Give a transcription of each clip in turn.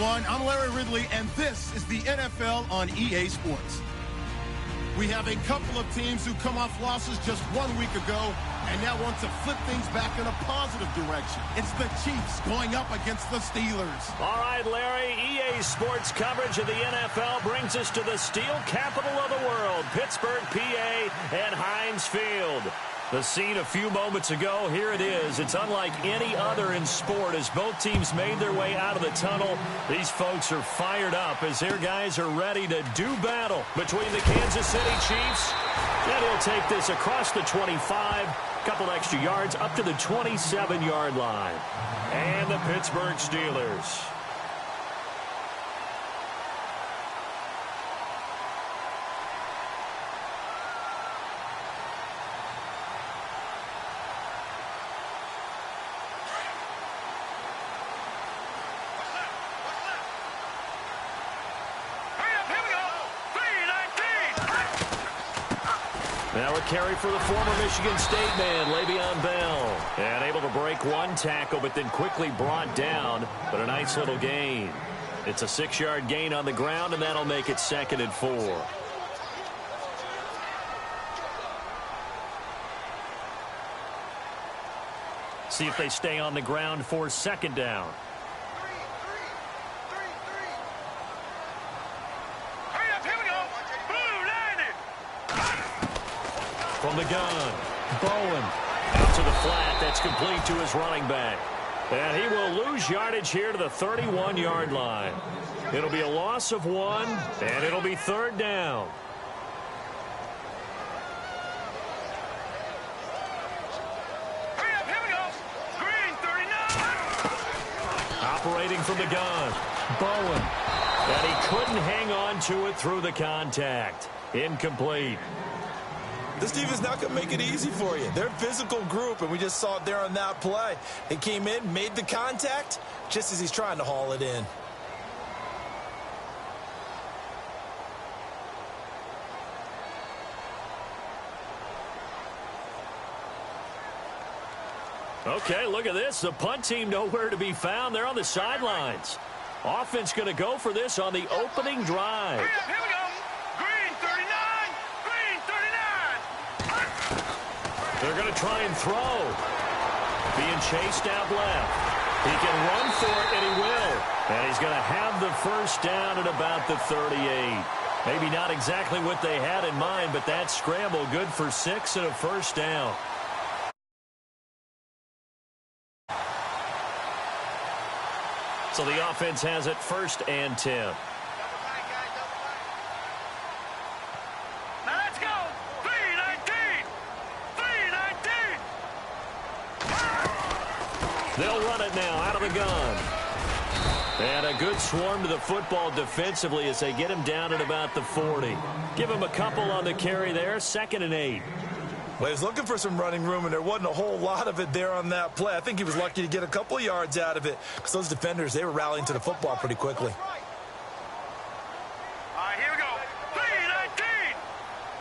everyone. I'm Larry Ridley, and this is the NFL on EA Sports. We have a couple of teams who come off losses just 1 week ago and now want to flip things back in a positive direction. It's the Chiefs going up against the Steelers. All right, Larry, EA Sports coverage of the NFL brings us to the steel capital of the world, Pittsburgh, PA, and Heinz Field. The scene a few moments ago, here it is. It's unlike any other in sport as both teams made their way out of the tunnel. These folks are fired up as their guys are ready to do battle between the Kansas City Chiefs. And he'll take this across the 25, couple extra yards up to the 27-yard line. And the Pittsburgh Steelers. Now a carry for the former Michigan State man, Le'Veon Bell. And able to break one tackle, but then quickly brought down. But a nice little gain. It's a 6-yard gain on the ground, and that'll make it 2nd and 4. See if they stay on the ground for 2nd down. From the gun, Bowen out to the flat. That's complete to his running back. And he will lose yardage here to the 31-yard line. It'll be a loss of 1, and it'll be 3rd down. Here we go. Green 39. Operating from the gun, Bowen. And he couldn't hang on to it through the contact. Incomplete. This defense is not going to make it easy for you. They're a physical group, and we just saw it there on that play. They came in, made the contact, just as he's trying to haul it in. Okay, look at this. The punt team nowhere to be found. They're on the sidelines. Offense going to go for this on the opening drive. Here we go. Green 39. Green 39. They're going to try and throw. Being chased out left. He can run for it, and he will. And he's going to have the 1st down at about the 38. Maybe not exactly what they had in mind, but that scramble good for 6 and a 1st down. So the offense has it 1st and 10. Now let's go. 319. 319. They'll run it now out of the gun. And a good swarm to the football defensively as they get him down at about the 40. Give him a couple on the carry there. 2nd and 8. Well, he was looking for some running room, and there wasn't a whole lot of it there on that play. I think he was lucky to get a couple of yards out of it because those defenders, they were rallying to the football pretty quickly. All right, here we go. 319.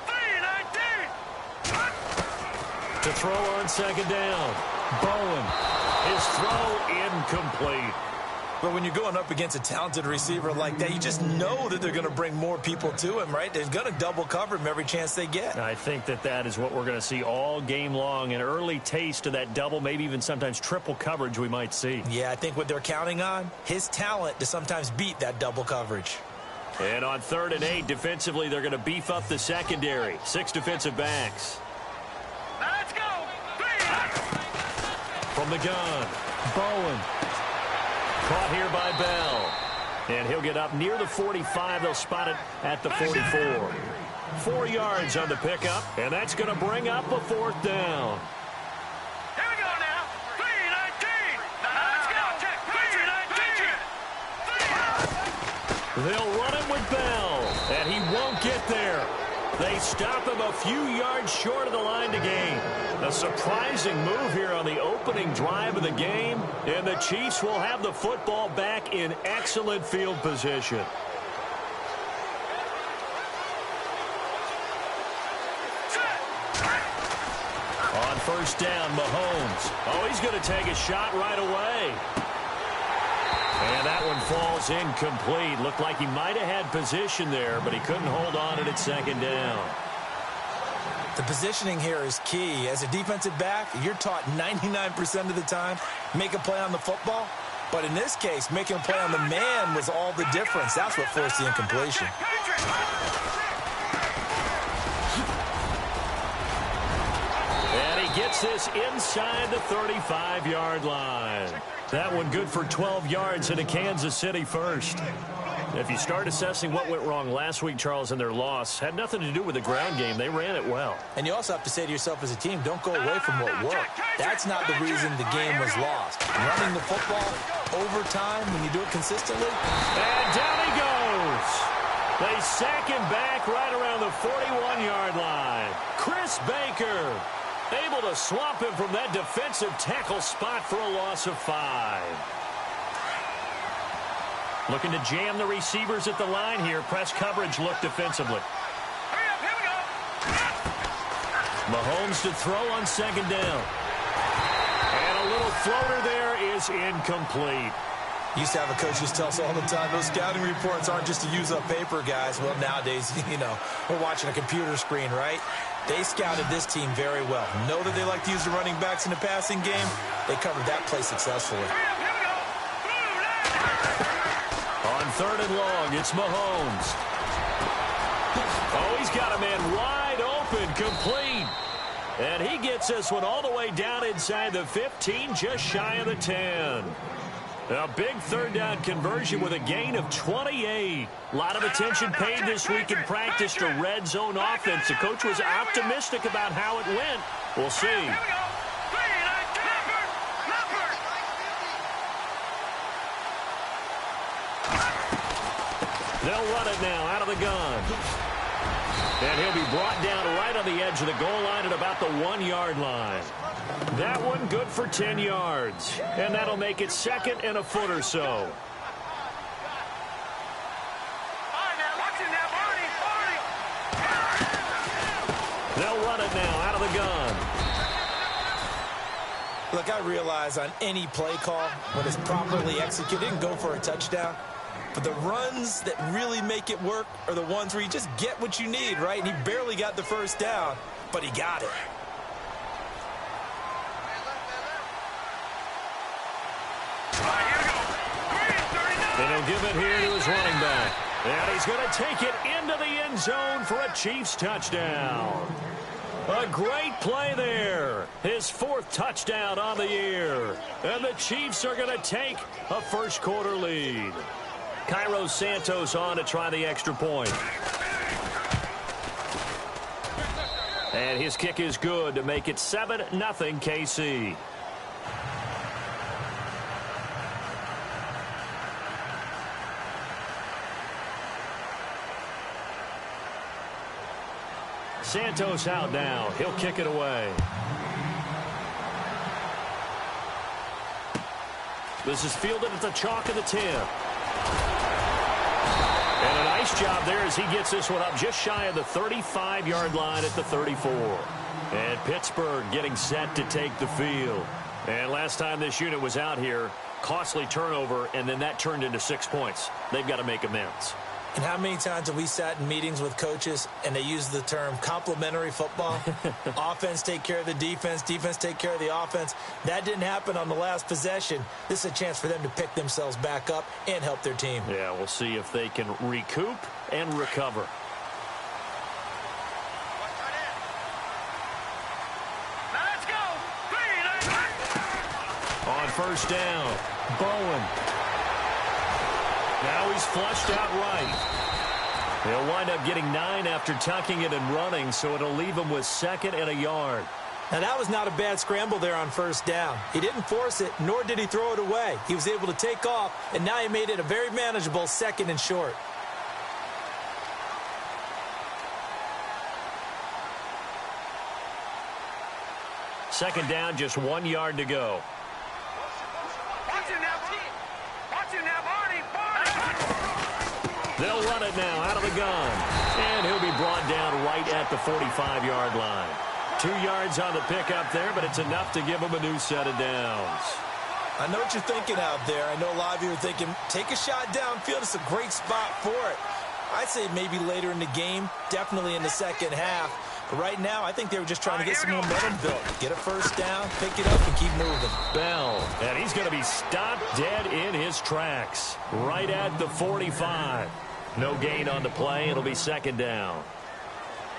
319. To throw on 2nd down. Bowen. His throw incomplete. But when you're going up against a talented receiver like that, you just know that they're going to bring more people to him, right? They're going to double cover him every chance they get. I think that is what we're going to see all game long. An early taste of that double, maybe even sometimes triple coverage we might see. Yeah, I think what they're counting on, his talent to sometimes beat that double coverage. And on 3rd and 8, defensively, they're going to beef up the secondary. 6 defensive backs. Now let's go. From the gun, Bowen. Caught here by Bell. And he'll get up near the 45. They'll spot it at the 44. 4 yards on the pickup, and that's going to bring up a 4th down. Here we go now. 319. Now let's go. 319. They'll run it with Bell, and he won't get there. They stop him a few yards short of the line to gain. A surprising move here on the opening drive of the game, and the Chiefs will have the football back in excellent field position. On 1st down, Mahomes. Oh, he's going to take a shot right away. And that one falls incomplete. Looked like he might have had position there, but he couldn't hold on at second down. The positioning here is key. As a defensive back, you're taught 99% of the time, make a play on the football. But in this case, making a play on the man was all the difference. That's what forced the incompletion. And he gets this inside the 35-yard line. That one good for 12 yards into Kansas City first. If you start assessing what went wrong last week, Charles, in their loss, had nothing to do with the ground game. They ran it well. And you also have to say to yourself as a team, don't go away from what worked. That's not the reason the game was lost. Running the football over time when you do it consistently. And down he goes. They sack him back right around the 41-yard line. Chris Baker able to swamp him from that defensive tackle spot for a loss of 5. Looking to jam the receivers at the line here. Press coverage look defensively. Hurry up, here we go. Mahomes to throw on second down. And a little floater there is incomplete. Used to have a coach who tell us all the time, those scouting reports aren't just to use up paper, guys. Well, nowadays, we're watching a computer screen, right? They scouted this team very well. Know that they like to use the running backs in the passing game. They covered that play successfully. On third and long, it's Mahomes. Oh, he's got a man wide open, complete. And he gets this one all the way down inside the 15, just shy of the 10. A big third down conversion with a gain of 28. A lot of attention paid this week in practice to red zone offense. The coach was optimistic about how it went. We'll see. They'll run it now out of the gun. And he'll be brought down right on the edge of the goal line at about the 1-yard line. That one good for 10 yards. And that'll make it second and a foot or so. They'll run it now out of the gun. Look, I realize on any play call, when it's properly executed, and go for a touchdown. But the runs that really make it work are the ones where you just get what you need, right? And he barely got the first down, but he got it. And he'll give it here to his running back. And he's going to take it into the end zone for a Chiefs touchdown. A great play there. His 4th touchdown on the year. And the Chiefs are going to take a first quarter lead. Cairo Santos on to try the extra point. And his kick is good to make it 7-0 KC. Santos out now. He'll kick it away. This is fielded at the chalk of the 10. And a nice job there as he gets this one up just shy of the 35-yard line at the 34. And Pittsburgh getting set to take the field. And last time this unit was out here, costly turnover, and then that turned into 6 points. They've got to make amends. And how many times have we sat in meetings with coaches and they use the term complementary football? Offense take care of the defense, defense take care of the offense. That didn't happen on the last possession. This is a chance for them to pick themselves back up and help their team. Yeah, we'll see if they can recoup and recover. Let's go. On first down, Bowen. Now he's flushed out right. He'll wind up getting 9 after tucking it and running, so it'll leave him with 2nd and a yard. Now, that was not a bad scramble there on first down. He didn't force it, nor did he throw it away. He was able to take off, and now he made it a very manageable 2nd and short. Second down, just 1 yard to go. Watch it now, T. Watch it now, Barney. They'll run it now out of the gun. And he'll be brought down right at the 45-yard line. 2 yards on the pickup there, but it's enough to give him a new set of downs. I know what you're thinking out there. I know a lot of you are thinking, take a shot downfield. It's a great spot for it. I'd say maybe later in the game, definitely in the second half. But right now, I think they were just trying to get some momentum built. Get a first down, pick it up, and keep moving. Bell, and he's going to be stopped dead in his tracks, right at the 45. No gain on the play. It'll be second down.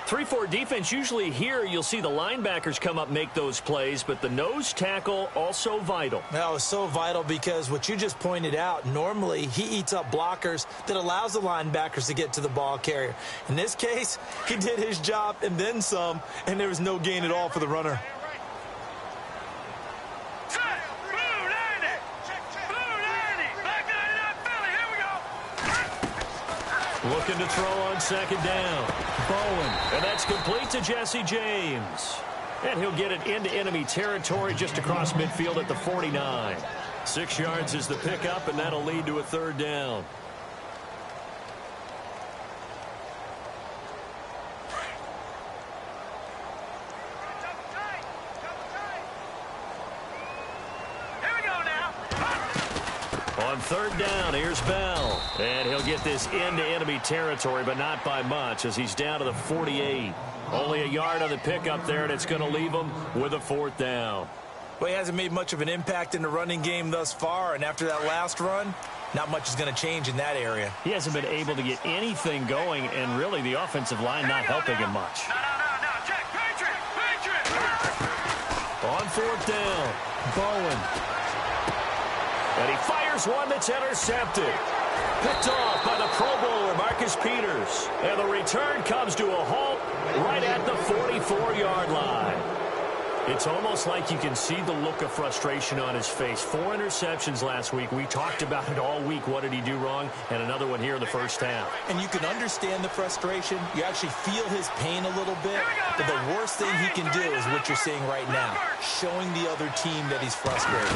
3-4 defense, usually here you'll see the linebackers come up make those plays, but the nose tackle also vital. That was so vital because what you just pointed out, normally he eats up blockers that allows the linebackers to get to the ball carrier. In this case, he did his job and then some, and there was no gain at all for the runner. Looking to throw on second down. Bowen. And that's complete to Jesse James. And he'll get it into enemy territory just across midfield at the 49. 6 yards is the pickup, and that'll lead to a third down. On third down, here's Bell. And he'll get this into enemy territory, but not by much as he's down to the 48. Only a yard on the pickup there, and it's going to leave him with a fourth down. Well, he hasn't made much of an impact in the running game thus far, and after that last run, not much is going to change in that area. He hasn't been able to get anything going, and really the offensive line not helping him much. On fourth down, Bowen. And he fires one that's intercepted. Picked off by the Pro Bowler, Marcus Peters. And the return comes to a halt right at the 44-yard line. It's almost like you can see the look of frustration on his face. 4 interceptions last week. We talked about it all week. What did he do wrong? And another one here in the first half. And you can understand the frustration. You actually feel his pain a little bit. But the worst thing he can do is what you're seeing right now, showing the other team that he's frustrated.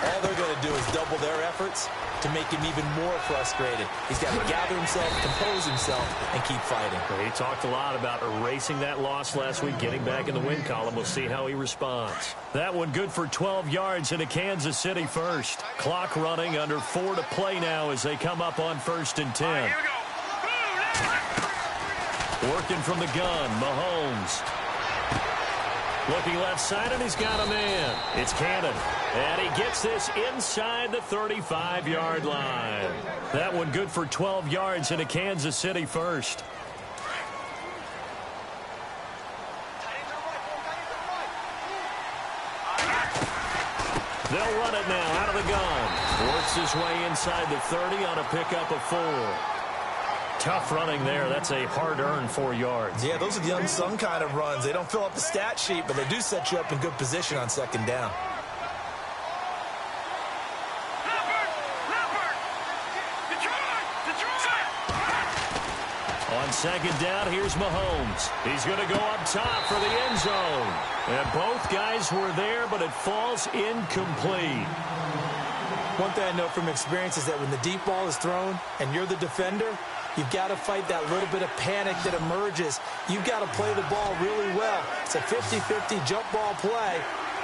All they're going to do is double their efforts to make him even more frustrated. He's got to gather himself, compose himself, and keep fighting. He talked a lot about erasing that loss last week, getting back in the win column. We'll see how he responds. That one good for 12 yards into Kansas City first. Clock running, under 4 to play now as they come up on 1st and 10. Working from the gun, Mahomes. Looking left side, and he's got a man. It's Cannon. And he gets this inside the 35-yard line. That one good for 12 yards into Kansas City first. They'll run it now out of the gun. Works his way inside the 30 on a pickup of 4. Tough running there. That's a hard-earned 4 yards. Yeah, those are the unsung kind of runs. They don't fill up the stat sheet, but they do set you up in good position on second down. On second down, here's Mahomes. He's going to go up top for the end zone. And both guys were there, but it falls incomplete. One thing I know from experience is that when the deep ball is thrown and you're the defender, you've got to fight that little bit of panic that emerges. You've got to play the ball really well. It's a 50-50 jump ball play.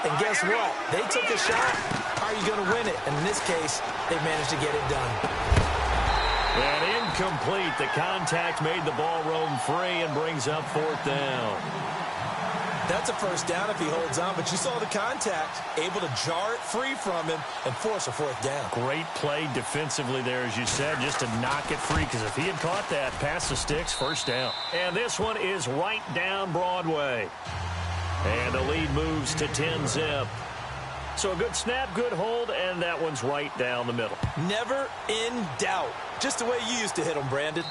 And guess what? They took a shot. How are you going to win it? And in this case, they managed to get it done. And incomplete. The contact made the ball roam free and brings up 4th down. That's a first down if he holds on, but you saw the contact, able to jar it free from him and force a 4th down. Great play defensively there, as you said, just to knock it free, because if he had caught that, past the sticks, first down. And this one is right down Broadway. And the lead moves to 10-zip. So a good snap, good hold, and that one's right down the middle. Never in doubt. Just the way you used to hit them, Brandon.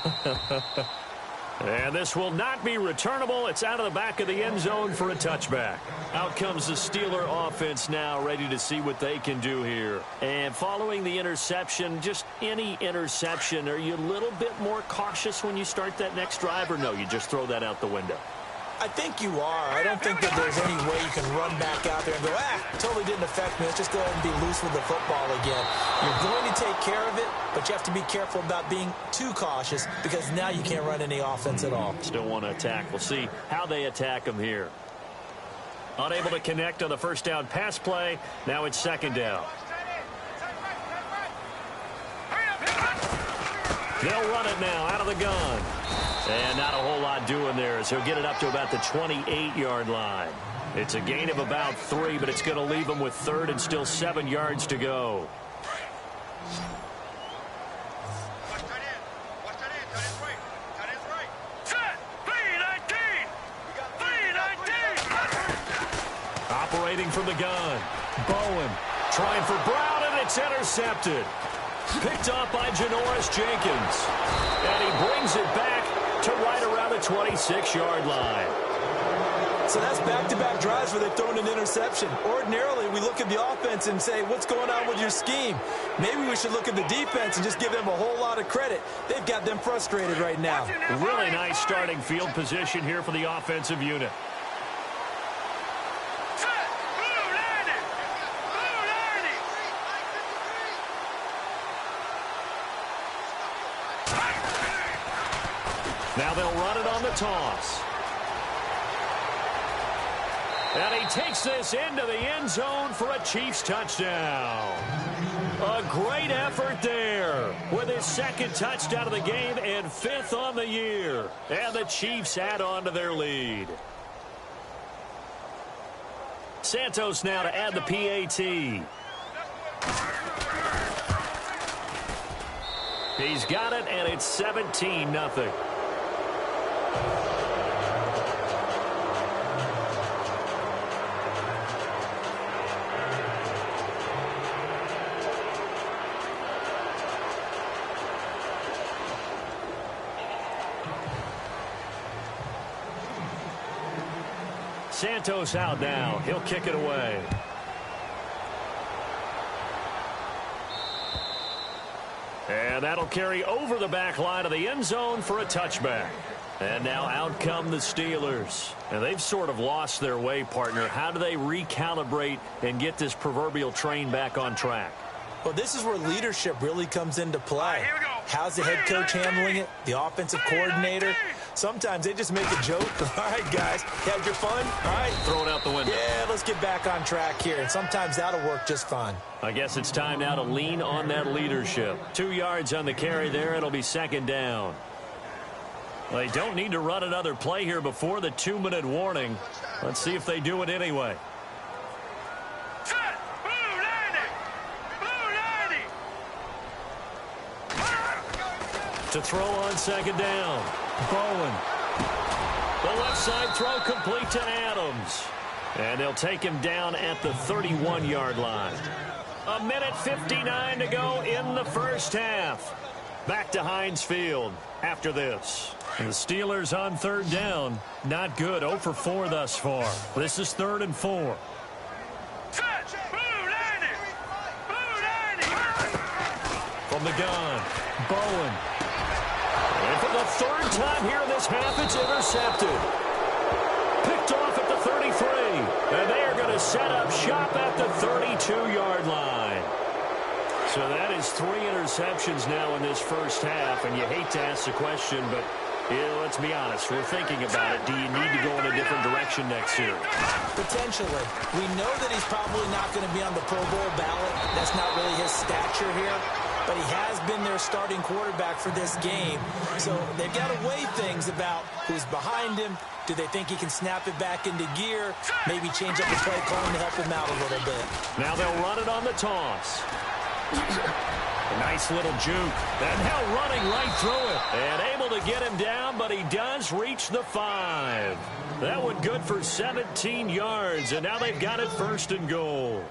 And this will not be returnable. It's out of the back of the end zone for a touchback. Out comes the Steeler offense now, ready to see what they can do here. And following the interception, just any interception, are you a little bit more cautious when you start that next drive, or no, you just throw that out the window? I think you are. I don't think that there's any way you can run back out there and go, totally didn't affect me. Let's just go ahead and be loose with the football again. You're going to take care of it, but you have to be careful about being too cautious because now you can't run any offense at all. Still want to attack. We'll see how they attack them here. Unable to connect on the first down pass play. Now it's second down. They'll run it now out of the gun. And not a whole lot doing there, so he'll get it up to about the 28-yard line. It's a gain of about 3, but it's going to leave them with third and still 7 yards to go. Operating from the gun. Bowen trying for Brown, and it's intercepted. Picked off by Janoris Jenkins. And he brings it back to right around the 26-yard line. So that's back-to-back drives where they've thrown an interception. Ordinarily, we look at the offense and say, what's going on with your scheme? Maybe we should look at the defense and just give them a whole lot of credit. They've got them frustrated right now. Really nice starting field position here for the offensive unit. Now they'll run it on the toss. And he takes this into the end zone for a Chiefs touchdown. A great effort there with his second touchdown of the game and 5th on the year. And the Chiefs add on to their lead. Santos now to add the PAT. He's got it, and it's 17-0. Santos out now. He'll kick it away. And that'll carry over the back line of the end zone for a touchback. And now out come the Steelers. And they've sort of lost their way, partner. How do they recalibrate and get this proverbial train back on track? Well, this is where leadership really comes into play. How's the head coach handling it? The offensive coordinator? Sometimes they just make a joke. All right, guys, had your fun? All right. Throw it out the window. Yeah, let's get back on track here. And sometimes that'll work just fine. I guess it's time now to lean on that leadership. 2 yards on the carry there. It'll be second down. They don't need to run another play here before the 2-minute warning. Let's see if they do it anyway. To throw on second down. Bowen. The left side throw complete to Adams. And they'll take him down at the 31-yard line. 1:59 to go in the first half. Back to Heinz Field after this. And the Steelers on third down. Not good. 0 for 4 thus far. This is 3rd and 4. From the gun. Bowen. And for the 3rd time here in this half, it's intercepted. Picked off at the 33. And they are going to set up shop at the 32-yard line. So that is 3 interceptions now in this first half. And you hate to ask the question, but let's be honest. We're thinking about it. Do you need to go in a different direction next year? Potentially. We know that he's probably not going to be on the Pro Bowl ballot. That's not really his stature here. But he has been their starting quarterback for this game. So they've got to weigh things about who's behind him. Do they think he can snap it back into gear? Maybe change up the play calling to help him out a little bit. Now they'll run it on the toss. A nice little juke. And now running right through it. And able to get him down, but he does reach the 5. That one good for 17 yards. And now they've got it 1st and goal.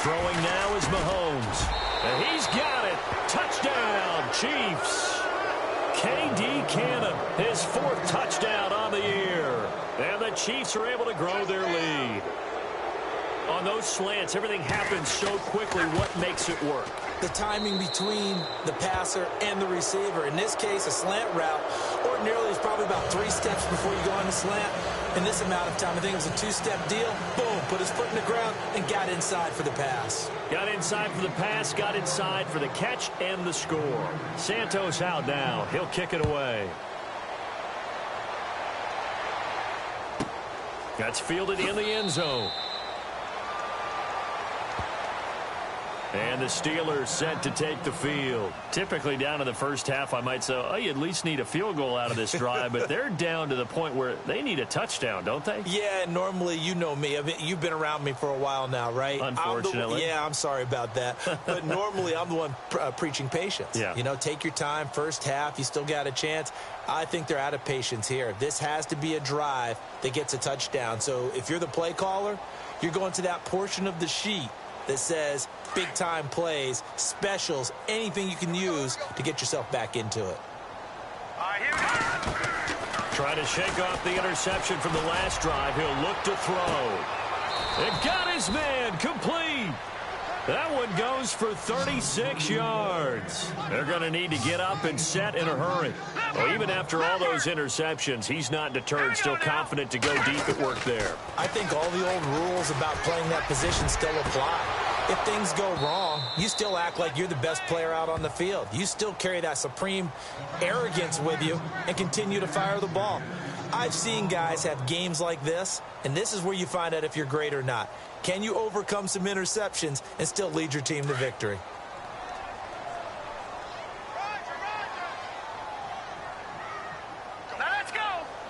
Throwing now is Mahomes. And he's got it. Touchdown, Chiefs. K.D. Cannon, his 4th touchdown on the year. And the Chiefs are able to grow their lead. On those slants, everything happens so quickly. What makes it work? The timing between the passer and the receiver. In this case, a slant route. Ordinarily, it's probably about 3 steps before you go on the slant. In this amount of time, I think it was a 2-step deal. Boom, put his foot in the ground and got inside for the pass. Got inside for the pass, got inside for the catch and the score. Santos out now. He'll kick it away. That's fielded in the end zone. And the Steelers set to take the field. Typically down in the first half, I might say, oh, you at least need a field goal out of this drive, but they're down to the point where they need a touchdown, don't they? Yeah, normally, you know me. I mean, you've been around me for a while now, right? Unfortunately. I'm sorry about that. But normally, I'm the one preaching patience. Yeah. You know, take your time, first half, you still got a chance. I think they're out of patience here. This has to be a drive that gets a touchdown. So if you're the play caller, you're going to that portion of the sheet that says big-time plays, specials, anything you can use to get yourself back into it. Trying to shake off the interception from the last drive. He'll look to throw. It got his man complete. That one goes for 36 yards. They're going to need to get up and set in a hurry. Well, even after all those interceptions, he's not deterred, still confident to go deep at work there. I think all the old rules about playing that position still apply. If things go wrong, you still act like you're the best player out on the field. You still carry that supreme arrogance with you and continue to fire the ball. I've seen guys have games like this, and this is where you find out if you're great or not. Can you overcome some interceptions and still lead your team to victory? Now let's go.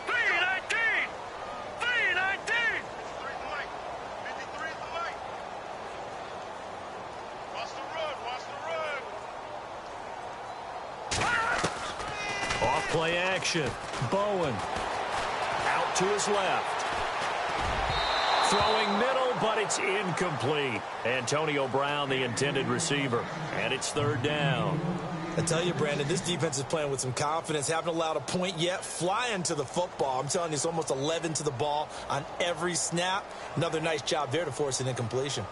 319. 319. 53 is the light. Watch the run. Watch the run. Off play action. Bowen. Out to his left. Throwing middle, but it's incomplete. Antonio Brown, the intended receiver. And it's third down. I tell you, Brandon, this defense is playing with some confidence. Haven't allowed a point yet. Flying to the football. I'm telling you, it's almost 11 to the ball on every snap. Another nice job there to force an incompletion.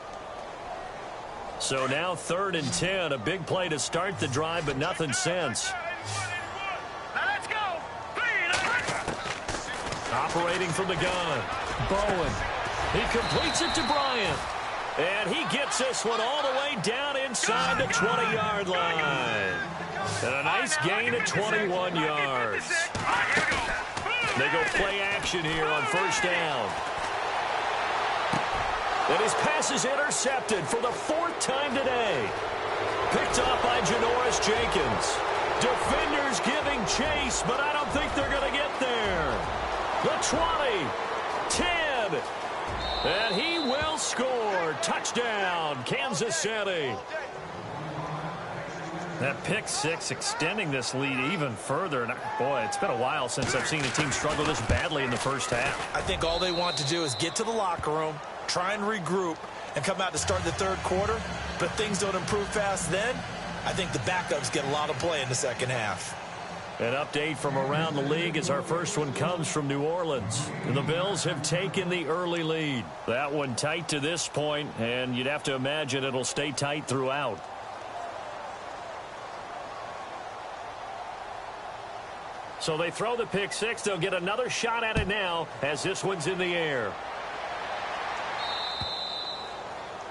So now 3rd and 10. A big play to start the drive, but nothing since. Now let's go. 319. Operating from the gun. Bowen. He completes it to Bryant. And he gets this one all the way down inside the 20-yard line. And a nice gain of 21 yards. They go play action here on first down. And his pass is intercepted for the 4th time today. Picked off by Janoris Jenkins. Defenders giving chase, but I don't think they're going to get there. The 20, 10, and he will score. Touchdown, Kansas City. That pick six extending this lead even further. And boy, it's been a while since I've seen a team struggle this badly in the first half. I think all they want to do is get to the locker room, try and regroup, and come out to start the third quarter. But if things don't improve fast then, I think the backups get a lot of play in the second half. An update from around the league as our first one comes from New Orleans. The Bills have taken the early lead. That one tight to this point, and you'd have to imagine it'll stay tight throughout. So they throw the pick six. They'll get another shot at it now as this one's in the air.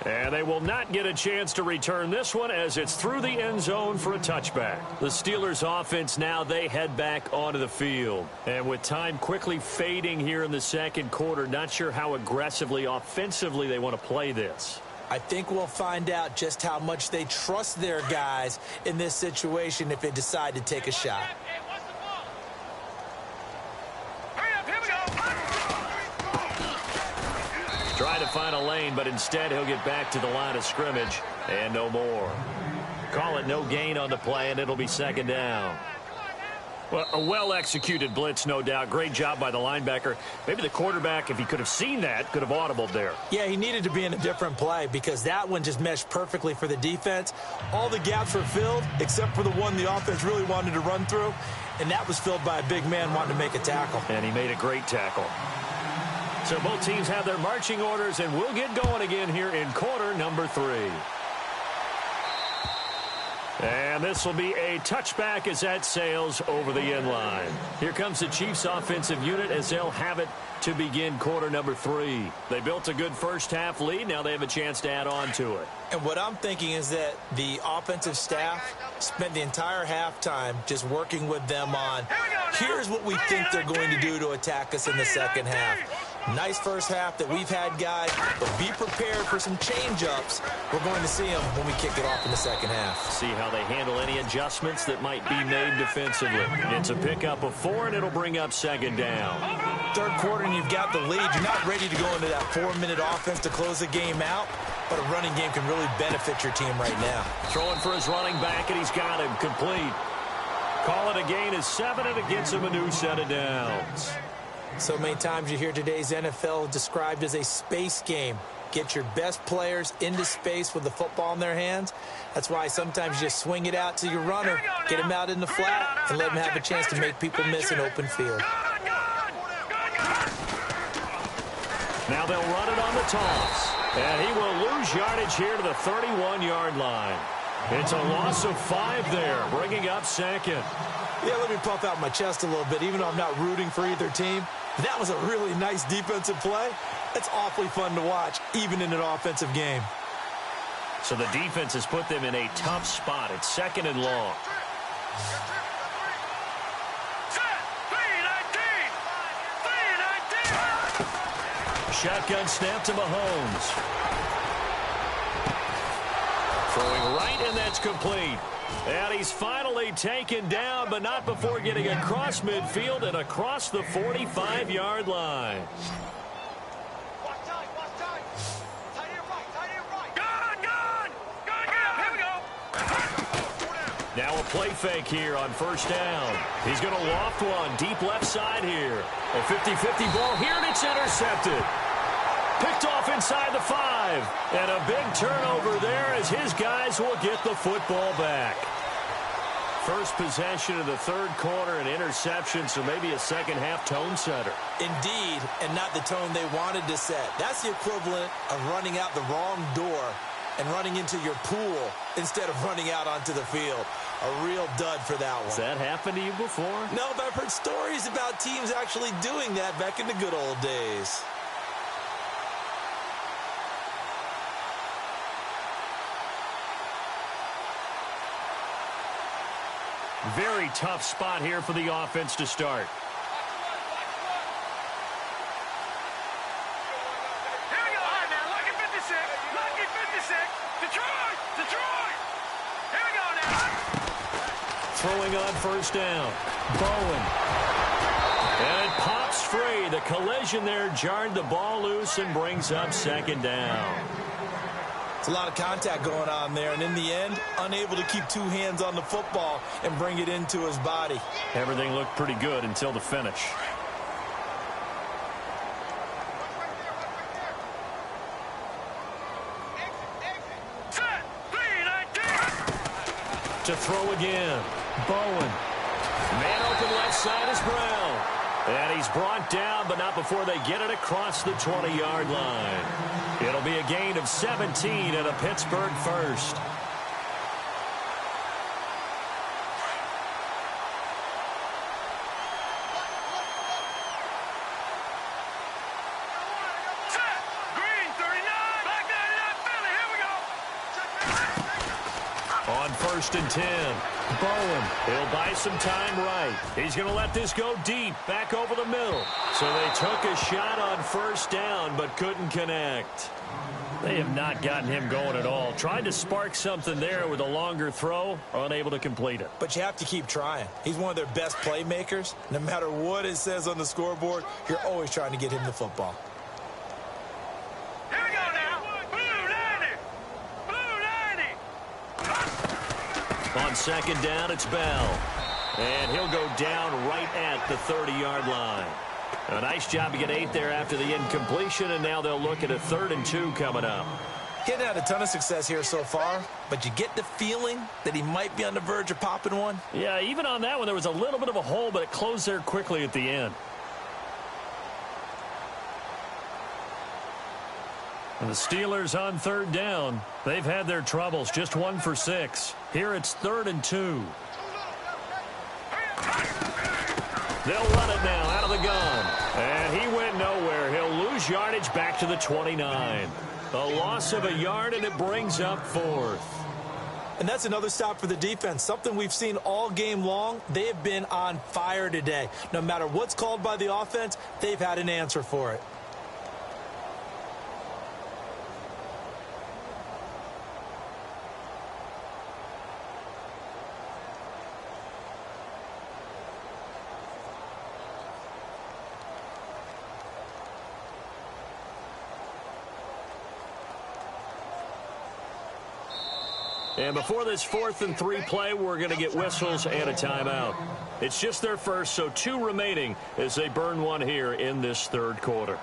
And they will not get a chance to return this one as it's through the end zone for a touchback. The Steelers offense now, they head back onto the field. And with time quickly fading here in the second quarter, not sure how aggressively, offensively they want to play this. I think we'll find out just how much they trust their guys in this situation if they decide to take a shot. Trying to find a lane, but instead he'll get back to the line of scrimmage and no more. Call it no gain on the play, and it'll be second down. Well, a well-executed blitz, no doubt. Great job by the linebacker. Maybe the quarterback, if he could have seen that, could have audibled there. Yeah, he needed to be in a different play because that one just meshed perfectly for the defense. All the gaps were filled except for the one the offense really wanted to run through, and that was filled by a big man wanting to make a tackle. And he made a great tackle. So both teams have their marching orders, and we'll get going again here in quarter number 3. And this will be a touchback as that sails over the end line. Here comes the Chiefs offensive unit as they'll have it to begin quarter number 3. They built a good first half lead. Now they have a chance to add on to it. And what I'm thinking is that the offensive staff spent the entire halftime just working with them on, here's what we think they're going to do to attack us in the second half. Nice first half that we've had, guys, but be prepared for some change-ups. We're going to see them when we kick it off in the second half. See how they handle any adjustments that might be made defensively. It's a pickup of 4, and it'll bring up second down. Third quarter, and you've got the lead. You're not ready to go into that 4-minute offense to close the game out, but a running game can really benefit your team right now. Throwing for his running back, and he's got him complete. Call it a gain of 7, and it gets him a new set of downs. So many times you hear today's NFL described as a space game. Get your best players into space with the football in their hands. That's why sometimes you just swing it out to your runner, get him out in the flat, and let him have a chance to make people miss an open field. Now they'll run it on the toss. And he will lose yardage here to the 31-yard line. It's a loss of 5 there, bringing up second. Yeah, let me puff out my chest a little bit, even though I'm not rooting for either team. That was a really nice defensive play. It's awfully fun to watch, even in an offensive game. So the defense has put them in a tough spot. It's second and long. Shotgun snap to Mahomes. Throwing right, and that's complete. And he's finally taken down, but not before getting across midfield and across the 45-yard line. Now a play fake here on first down. He's going to loft one deep left side here. A 50-50 ball here, and it's intercepted. Picked off inside the 5. And a big turnover there as his guys will get the football back. First possession of the third quarter, an interception, so maybe a second-half tone setter. Indeed, and not the tone they wanted to set. That's the equivalent of running out the wrong door and running into your pool instead of running out onto the field. A real dud for that one. Has that happened to you before? No, but I've heard stories about teams actually doing that back in the good old days. Very tough spot here for the offense to start. Here we go. All right, now, lucky 56. Lucky 56. Detroit. Detroit. Here we go now. Throwing on first down. Bowen. And it pops free. The collision there jarred the ball loose and brings up second down. It's a lot of contact going on there, and in the end, unable to keep 2 hands on the football and bring it into his body. Everything looked pretty good until the finish. Set. 3-19. To throw again. Bowen. Man open left side is Brown. And he's brought down, but not before they get it across the 20-yard line. It'll be a gain of 17 and a Pittsburgh first. Set. Green 39. Black 99 Philly. Here we go. On first and 10. Bowen. He'll buy some time right. He's going to let this go deep, back over the middle. So they took a shot on first down, but couldn't connect. They have not gotten him going at all. Tried to spark something there with a longer throw, unable to complete it. But you have to keep trying. He's one of their best playmakers. No matter what it says on the scoreboard, you're always trying to get him the football. Here we go now. Blue 90. Blue 90. On second down, it's Bell. And he'll go down right at the 30-yard line. A nice job to get 8 there after the incompletion, and now they'll look at a 3rd and 2 coming up. Getting had a ton of success here so far, but you get the feeling that he might be on the verge of popping one. Yeah, even on that one, there was a little bit of a hole, but it closed there quickly at the end. And the Steelers on 3rd down. They've had their troubles, just 1 for 6. Here it's 3rd and 2. They'll run it now out of the gun. And he went nowhere. He'll lose yardage back to the 29. A loss of a yard, and it brings up 4th. And that's another stop for the defense. Something we've seen all game long. They have been on fire today. No matter what's called by the offense, they've had an answer for it. And before this 4th and 3 play, we're going to get whistles and a timeout. It's just their first, so 2 remaining as they burn one here in this third quarter.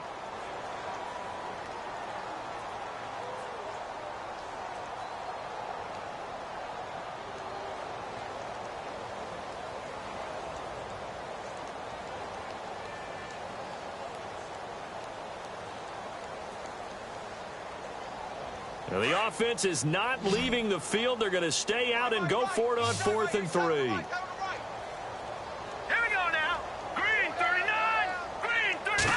Now the offense is not leaving the field. They're going to stay out and go for it on 4th and 3. Here we go now. Green 39. Green 39.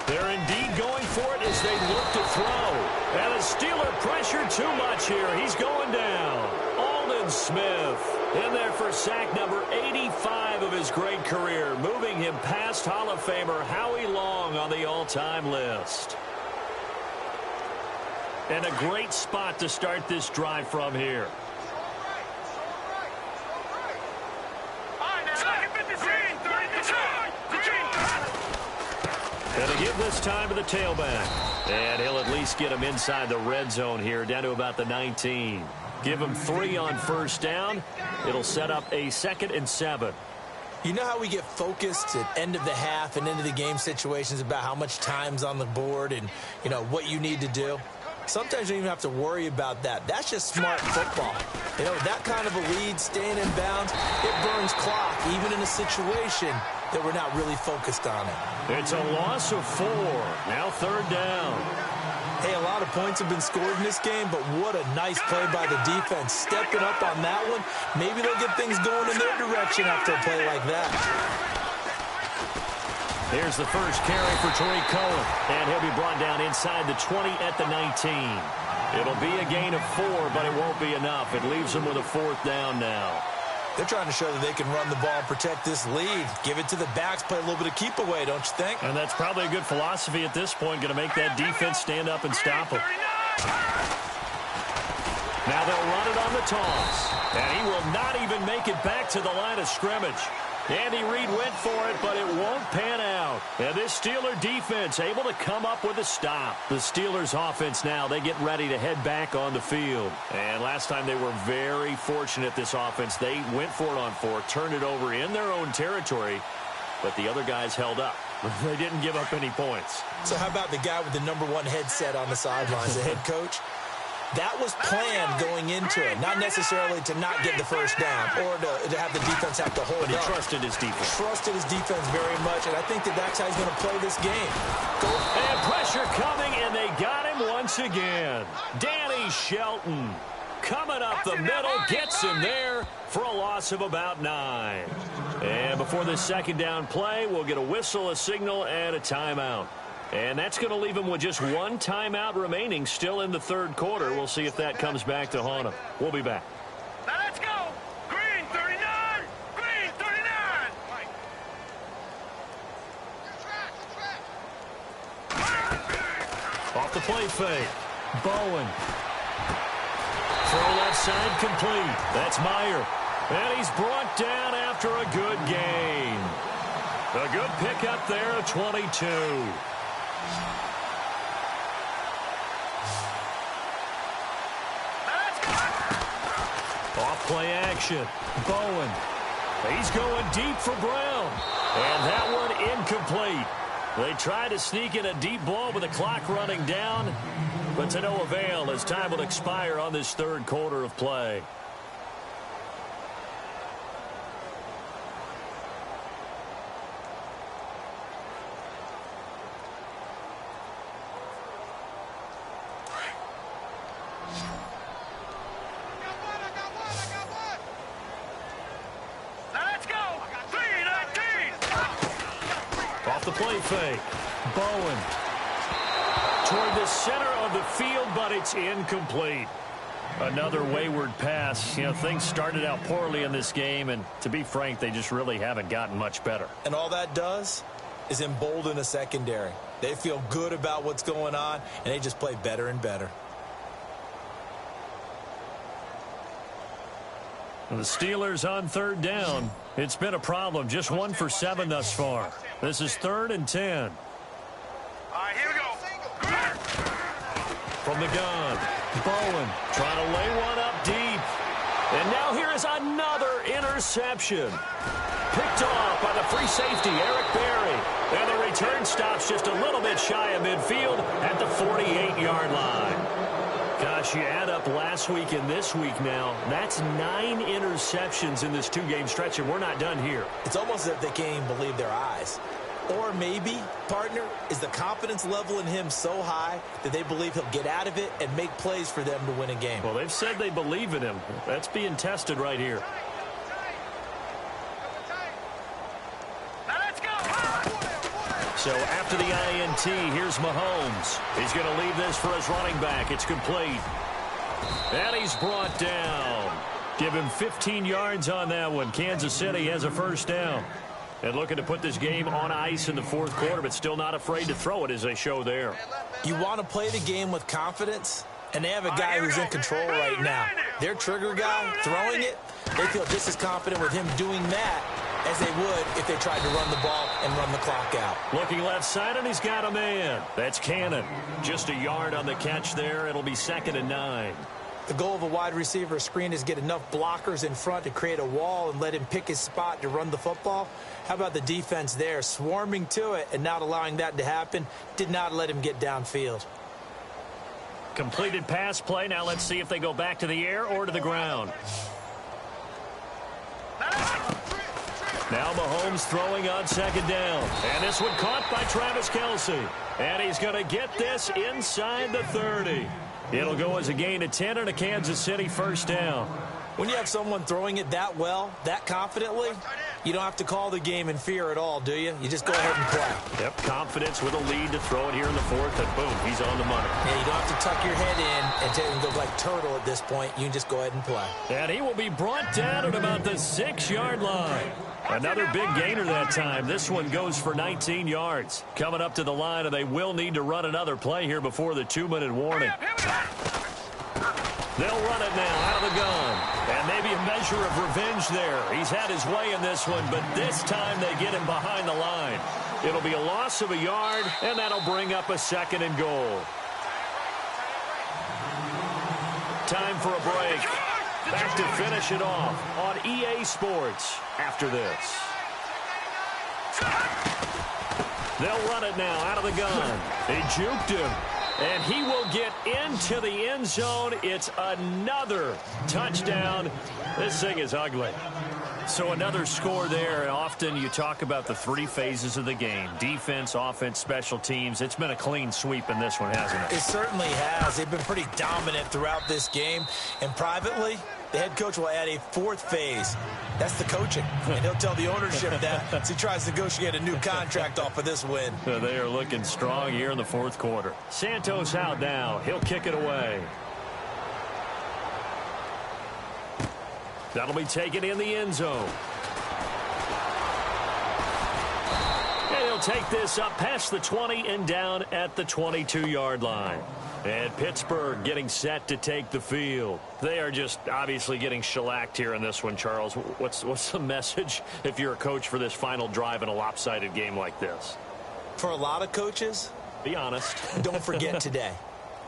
They're indeed going for it as they look to throw. And the Steeler pressure too much here. He's going down. Aldon Smith in there for sack number 85 of his great career, moving him past Hall of Famer Howie Long on the all-time list. And a great spot to start this drive from here. And to give this time to the tailback. And he'll at least get him inside the red zone here, down to about the 19. Give him 3 on first down. It'll set up a 2nd and 7. You know how we get focused at end of the half and into the game situations about how much time's on the board and, you know, what you need to do? Sometimes you don't even have to worry about that. That's just smart football. You know, that kind of a lead, staying in bounds, it burns clock, even in a situation that we're not really focused on it. It's a loss of 4. Now 3rd down. Hey, a lot of points have been scored in this game, but what a nice play by the defense. Stepping up on that one, maybe they'll get things going in their direction after a play like that. Here's the first carry for Tariq Cohen, and he'll be brought down inside the 20 at the 19. It'll be a gain of 4, but it won't be enough. It leaves them with a 4th down now. They're trying to show that they can run the ball and protect this lead. Give it to the backs, play a little bit of keep away, don't you think? And that's probably a good philosophy at this point, going to make that defense stand up and stop them. Now they'll run it on the toss, and he will not even make it back to the line of scrimmage. Andy Reid went for it, but it won't pan out. And this Steeler defense able to come up with a stop. The Steelers offense now, they get ready to head back on the field. And last time they were very fortunate, this offense. They went for it on 4, turned it over in their own territory, but the other guys held up. They didn't give up any points. So how about the guy with the #1 headset on the sidelines, the head coach? That was planned going into it, not necessarily to not get the first down or to have the defense have to hold up. But he trusted his defense. Trusted his defense very much, and I think that's how he's going to play this game. And pressure coming, and they got him once again. Danny Shelton coming up the middle, gets him there for a loss of about 9. And before this 2nd down play, we'll get a whistle, a signal, and a timeout. And that's going to leave him with just 1 timeout remaining still in the 3rd quarter. We'll see if that comes back to haunt him. We'll be back. Now let's go. Green 39. Green 39. Off the play fake. Bowen. Throw left side complete. That's Meyer. And he's brought down after a good gain. A good pickup there at 22. Off-play action. Bowen. He's going deep for Brown. And that one incomplete. They tried to sneak in a deep ball with the clock running down, but to no avail as time will expire on this 3rd quarter of play. The play fake. Bowen toward the center of the field, but it's incomplete. Another wayward pass. You know, things started out poorly in this game, and to be frank, they just really haven't gotten much better. And all that does is embolden a secondary. They feel good about what's going on, and they just play better and better. The Steelers on 3rd down. It's been a problem. Just 1 for 7 thus far. This is 3rd and 10. All right, here we go. From the gun. Bowen trying to lay one up deep. And now here is another interception. Picked off by the free safety, Eric Berry. And the return stops just a little bit shy of midfield at the 48-yard line. Gosh, you add up last week and this week now. That's 9 interceptions in this 2-game stretch, and we're not done here. It's almost as if they can't even believe their eyes. Or maybe, partner, is the confidence level in him so high that they believe he'll get out of it and make plays for them to win a game. Well, they've said they believe in him. That's being tested right here. So after the INT, here's Mahomes. He's going to leave this for his running back. It's complete. And he's brought down. Give him 15 yards on that one. Kansas City has a first down. And looking to put this game on ice in the fourth quarter, but still not afraid to throw it as they show there. You want to play the game with confidence, and they have a guy who's in control right now. Their trigger guy, throwing it, they feel just as confident with him doing that as they would if they tried to run the ball and run the clock out. Looking left side, and he's got a man. That's Cannon. Just a yard on the catch there. It'll be 2nd and 9. The goal of a wide receiver screen is get enough blockers in front to create a wall and let him pick his spot to run the football. How about the defense there, swarming to it and not allowing that to happen? Did not let him get downfield. Completed pass play. Now let's see if they go back to the air or to the ground. Now Mahomes throwing on 2nd down. And this one caught by Travis Kelce. And he's going to get this inside the 30. It'll go as a gain of 10 and a Kansas City first down. When you have someone throwing it that well, that confidently, you don't have to call the game in fear at all, do you? You just go ahead and play. Yep, confidence with a lead to throw it here in the fourth, and boom, he's on the money. Yeah, you don't have to tuck your head in and go like turtle at this point. You can just go ahead and play. And he will be brought down at about the 6-yard line. Another big gainer that time. This one goes for 19 yards. Coming up to the line, and they will need to run another play here before the 2-minute warning. They'll run it now out of the gun. And maybe a measure of revenge there. He's had his way in this one, but this time they get him behind the line. It'll be a loss of a yard, and that'll bring up a 2nd and goal. Time for a break. Back to finish it off on EA Sports after this. They'll run it now out of the gun. They juked him. And he will get into the end zone. It's another touchdown. This thing is ugly. So another score there. And often you talk about the 3 phases of the game. Defense, offense, special teams. It's been a clean sweep in this one, hasn't it? It certainly has. They've been pretty dominant throughout this game. And privately, the head coach will add a 4th phase. That's the coaching. And he'll tell the ownership that as he tries to negotiate a new contract off of this win. They are looking strong here in the fourth quarter. Santos out now. He'll kick it away. That'll be taken in the end zone. And he'll take this up past the 20 and down at the 22-yard line. And Pittsburgh getting set to take the field. They are just obviously getting shellacked here in this one, Charles. What's the message if you're a coach for this final drive in a lopsided game like this? For a lot of coaches, be honest. Don't forget today.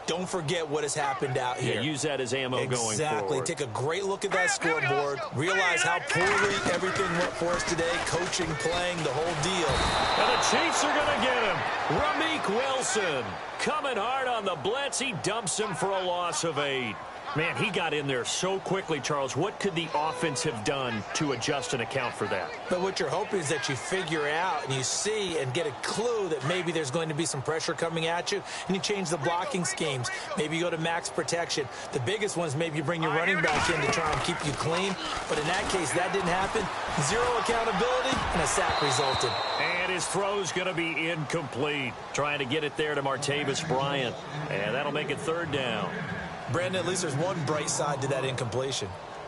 Don't forget what has happened out here. Yeah, use that as ammo going forward. Exactly. Take a great look at that scoreboard. Realize how poorly everything went for us today. Coaching, playing, the whole deal. And the Chiefs are going to get him. Ramik Wilson coming hard on the blitz. He dumps him for a loss of 8. Man, he got in there so quickly, Charles. What could the offense have done to adjust and account for that? But what you're hoping is that you figure out and you see and get a clue that maybe there's going to be some pressure coming at you, and you change the blocking schemes. Maybe you go to max protection. The biggest one is maybe you bring your running back in to try and keep you clean. But in that case, that didn't happen. 0 accountability, and a sack resulted. And his throw's going to be incomplete. Trying to get it there to Martavis Bryant. And that'll make it 3rd down. Brandon, at least there's one bright side to that incompletion.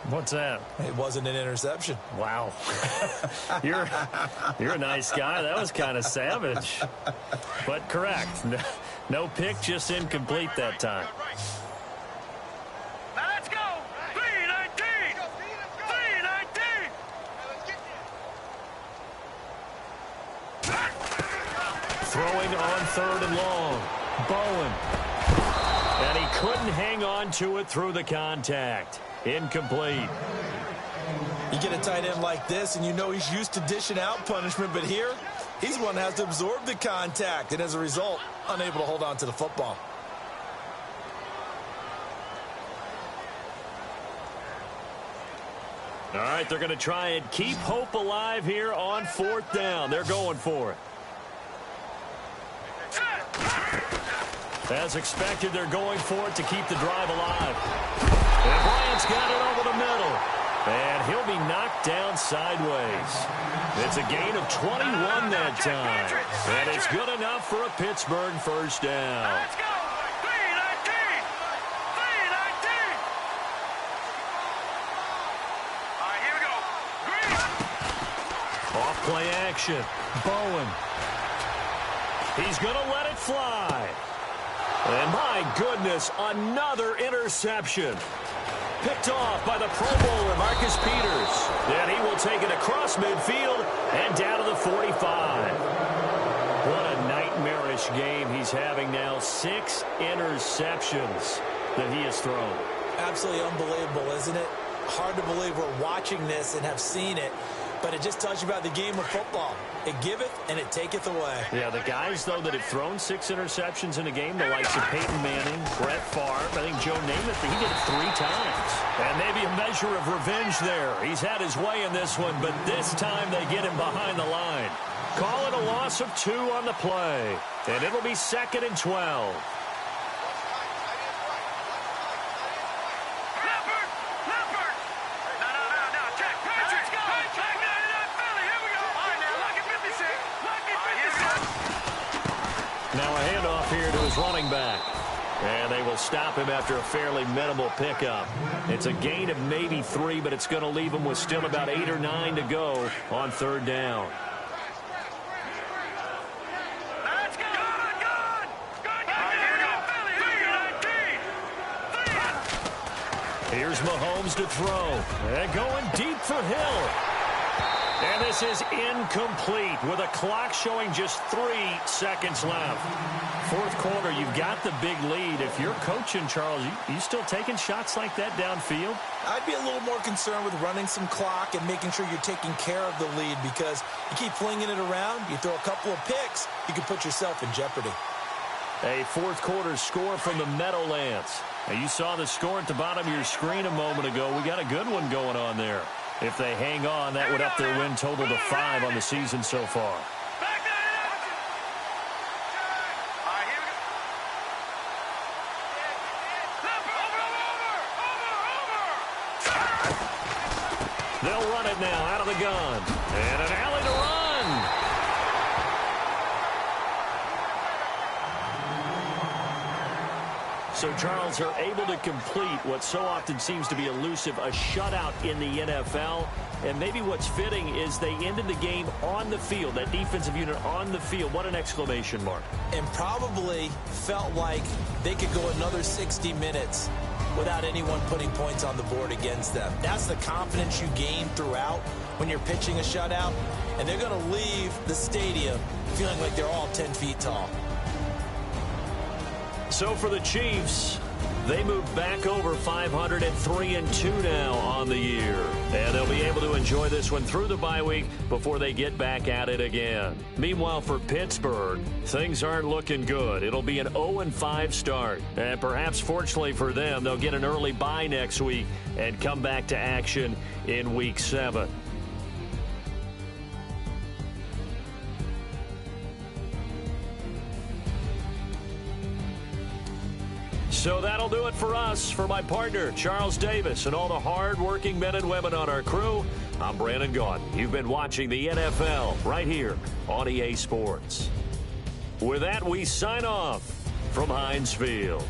What's that? It wasn't an interception. Wow. You're a nice guy. That was kind of savage. But correct. No pick, just incomplete that time. Let's go. 319. 319. Throwing on 3rd and long. Bowen. And he couldn't hang on to it through the contact. Incomplete. You get a tight end like this, and you know he's used to dishing out punishment, but here, he's one that has to absorb the contact, and as a result, unable to hold on to the football. All right, they're going to try and keep hope alive here on 4th down. They're going for it. As expected, they're going for it to keep the drive alive. And Bryant's got it over the middle. And he'll be knocked down sideways. It's a gain of 21 that time. And it's good enough for a Pittsburgh first down. Let's go. 3-19. 3-19. All right, here we go. Green. Off play action. Bowen. He's going to let it fly. And my goodness, another interception. Picked off by the Pro Bowler, Marcus Peters. And he will take it across midfield and down to the 45. What a nightmarish game he's having now. 6 interceptions that he has thrown. Absolutely unbelievable, isn't it? Hard to believe we're watching this and have seen it, but it just tells you about the game of football. It giveth and it taketh away. Yeah, the guys, though, that have thrown 6 interceptions in a game, the likes of Peyton Manning, Brett Favre, I think Joe Namath, he did it 3 times. And maybe a measure of revenge there. He's had his way in this one, but this time they get him behind the line. Call it a loss of 2 on the play. And it'll be 2nd and 12. Now a handoff here to his running back. And they will stop him after a fairly minimal pickup. It's a gain of maybe 3, but it's going to leave him with still about 8 or 9 to go on 3rd down. Let's go. Good. Here's Mahomes to throw. And going deep for Hill. And this is incomplete with a clock showing just 3 seconds left. 4th quarter, you've got the big lead. If you're coaching, Charles, you still taking shots like that downfield? I'd be a little more concerned with running some clock and making sure you're taking care of the lead, because you keep flinging it around, you throw a couple of picks, you can put yourself in jeopardy. A 4th quarter score from the Meadowlands. Now, you saw the score at the bottom of your screen a moment ago. We got a good one going on there. If they hang on, that would up their win total to 5 on the season so far. They'll run it now out of the gun. And an alley to run. So, Charles, are able to complete what so often seems to be elusive, a shutout in the NFL. And maybe what's fitting is they ended the game on the field, that defensive unit on the field. What an exclamation mark. And probably felt like they could go another 60 minutes without anyone putting points on the board against them. That's the confidence you gain throughout when you're pitching a shutout. And they're going to leave the stadium feeling like they're all 10 feet tall. So for the Chiefs, they move back over 500 at 3-2 now on the year. And they'll be able to enjoy this one through the bye week before they get back at it again. Meanwhile, for Pittsburgh, things aren't looking good. It'll be an 0-5 start. And perhaps fortunately for them, they'll get an early bye next week and come back to action in Week 7. So that'll do it for us. For my partner, Charles Davis, and all the hard-working men and women on our crew, I'm Brandon Gaudin. You've been watching the NFL right here on EA Sports. With that, we sign off from Heinz Field.